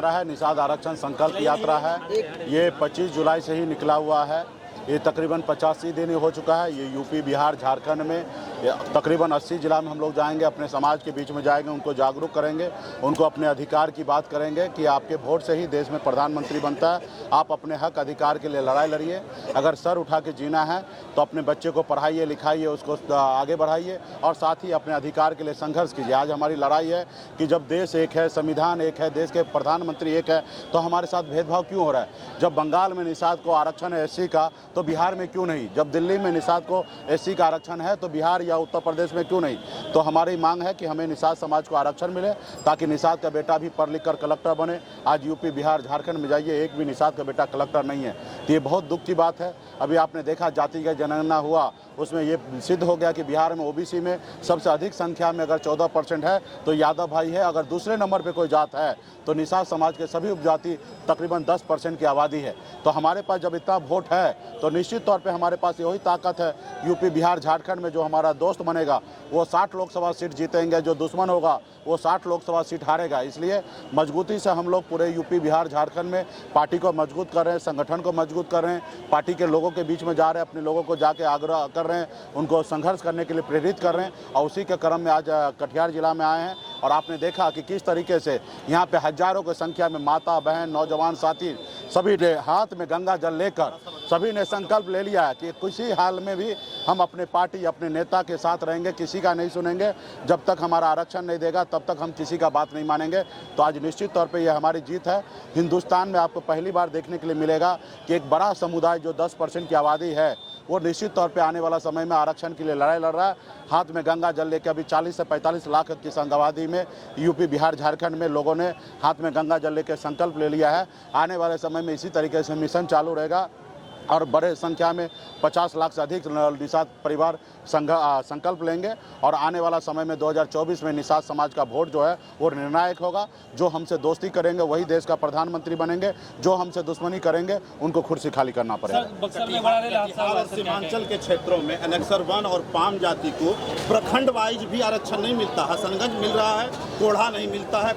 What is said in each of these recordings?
यात्रा है, निषाद आरक्षण संकल्प यात्रा है। ये 25 जुलाई से ही निकला हुआ है। ये तकरीबन 85 दिन हो चुका है। ये यूपी, बिहार, झारखंड में तकरीबन 80 जिला में हम लोग जाएंगे, अपने समाज के बीच में जाएंगे, उनको जागरूक करेंगे, उनको अपने अधिकार की बात करेंगे कि आपके वोट से ही देश में प्रधानमंत्री बनता है। आप अपने हक अधिकार के लिए लड़ाई लड़िए। अगर सर उठा के जीना है तो अपने बच्चे को पढ़ाइए, लिखाइए, उसको आगे बढ़ाइए और साथ ही अपने अधिकार के लिए संघर्ष कीजिए। आज हमारी लड़ाई है कि जब देश एक है, संविधान एक है, देश के प्रधानमंत्री एक है, तो हमारे साथ भेदभाव क्यों हो रहा है? जब बंगाल में निषाद को आरक्षण है एससी का, तो बिहार में क्यों नहीं? जब दिल्ली में निषाद को एससी का आरक्षण है, तो बिहार या उत्तर प्रदेश में क्यों नहीं? तो हमारी मांग है कि हमें निषाद समाज को आरक्षण मिले, ताकि निषाद का बेटा भी पढ़ लिख कर कलेक्टर बने। आज यूपी, बिहार, झारखंड में जाइए, एक भी निषाद का बेटा कलेक्टर नहीं है। तो ये बहुत दुख की बात है। अभी आपने देखा जातिगत जनगणना हुआ, उसमें ये सिद्ध हो गया कि बिहार में ओबीसी में सबसे अधिक संख्या में अगर 14% है तो यादव भाई है। अगर दूसरे नंबर पे कोई जात है तो निषाद समाज के सभी उपजाति तकरीबन 10% की आबादी है। तो हमारे पास जब इतना वोट है तो निश्चित तौर पे हमारे पास यही ताकत है। यूपी, बिहार, झारखंड में जो हमारा दोस्त बनेगा वो 60 लोकसभा सीट जीतेंगे, जो दुश्मन होगा वो 60 लोकसभा सीट हारेगा। इसलिए मजबूती से हम लोग पूरे यूपी, बिहार, झारखंड में पार्टी को मजबूत कर रहे हैं, संगठन को मजबूत कर रहे हैं, पार्टी के लोगों के बीच में जा रहे हैं, अपने लोगों को जाके आग्रह कर रहे हैं, उनको संघर्ष करने के लिए प्रेरित कर रहे हैं। और उसी के क्रम में आज कटिहार जिला में आए हैं और आपने देखा कि किस तरीके से यहाँ पे हजारों की संख्या में माता, बहन, नौजवान साथी सभी ने हाथ में गंगा जल लेकर सभी ने संकल्प ले लिया है कि किसी हाल में भी हम अपने पार्टी, अपने नेता के साथ रहेंगे, किसी का नहीं सुनेंगे। जब तक हमारा आरक्षण नहीं देगा तब तक हम किसी का बात नहीं मानेंगे। तो आज निश्चित तौर पे ये हमारी जीत है। हिंदुस्तान में आपको पहली बार देखने के लिए मिलेगा कि एक बड़ा समुदाय जो 10% की आबादी है वो निश्चित तौर पे आने वाला समय में आरक्षण के लिए लड़ाई लड़ रहा है। हाथ में गंगा जल लेकर अभी 40 से 45 लाख की संख्या में यूपी, बिहार, झारखंड में लोगों ने हाथ में गंगा जल लेकर संकल्प ले लिया है। आने वाले समय में इसी तरीके से मिशन चालू रहेगा और बड़े संख्या में 50 लाख से अधिक निषाद परिवार संकल्प लेंगे। और आने वाला समय में 2024 में निषाद समाज का वोट जो है वो निर्णायक होगा। जो हमसे दोस्ती करेंगे वही देश का प्रधानमंत्री बनेंगे, जो हमसे दुश्मनी करेंगे उनको कुर्सी खाली करना पड़ेगा। सीमांचल के क्षेत्रों में अनेक्सर 1 और पाम जाति को प्रखंड वाइज भी आरक्षण नहीं मिलता। हसनगंज मिल रहा है, कोढ़ा नहीं मिलता है,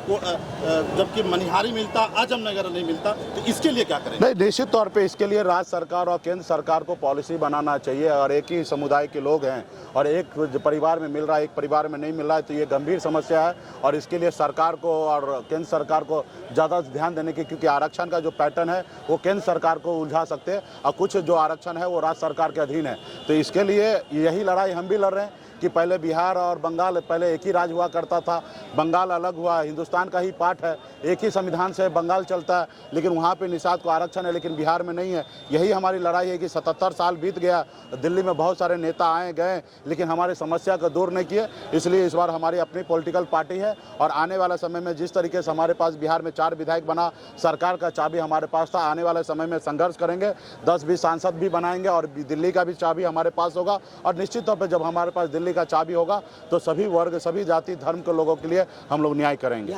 जबकि मनिहारी मिलता, आजमनगर नहीं मिलता। तो इसके लिए क्या करें? नहीं, निश्चित तौर पर इसके लिए राज्य सरकार और केंद्र सरकार को पॉलिसी बनाना चाहिए। और एक ही समुदाय के लोग हैं और एक परिवार में मिल रहा है, एक परिवार में नहीं मिल रहा है, तो ये गंभीर समस्या है। और इसके लिए सरकार को और केंद्र सरकार को ज़्यादा ध्यान देने की, क्योंकि आरक्षण का जो पैटर्न है वो केंद्र सरकार को उलझा सकते हैं और कुछ जो आरक्षण है वो राज्य सरकार के अधीन है। तो इसके लिए यही लड़ाई हम भी लड़ रहे हैं कि पहले बिहार और बंगाल पहले एक ही राज्य हुआ करता था, बंगाल अलग हुआ, हिंदुस्तान का ही पार्ट है, एक ही संविधान से बंगाल चलता है, लेकिन वहाँ पे निषाद को आरक्षण है लेकिन बिहार में नहीं है। यही हमारी लड़ाई है कि 77 साल बीत गया, दिल्ली में बहुत सारे नेता आए गए लेकिन हमारी समस्या को दूर नहीं किए। इसलिए इस बार हमारी अपनी पॉलिटिकल पार्टी है और आने वाले समय में जिस तरीके से हमारे पास बिहार में 4 विधायक बना, सरकार का चाबी हमारे पास था, आने वाले समय में संघर्ष करेंगे, 10-20 सांसद भी बनाएंगे और दिल्ली का भी चाबी हमारे पास होगा। और निश्चित तौर पर जब हमारे पास दिल्ली का चाबी होगा तो सभी वर्ग, सभी जाति, धर्म के लोगों के लिए हम लोग न्याय करेंगे।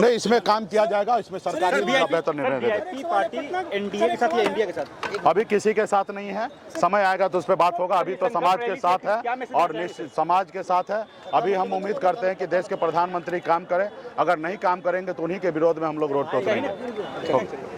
नहीं, इसमें काम किया जाएगा, इसमें सरकार बेहतर निर्णय देगा। पार्टी एनडीए के साथ या इंडिया के साथ? अभी किसी के साथ नहीं है, समय आएगा तो उस पर बात होगा। अभी तो समाज के साथ है और समाज के साथ है। अभी हम उम्मीद करते हैं कि देश के प्रधानमंत्री काम करें, अगर नहीं काम करेंगे तो उन्हीं के विरोध में हम लोग रोड पर उतरेंगे।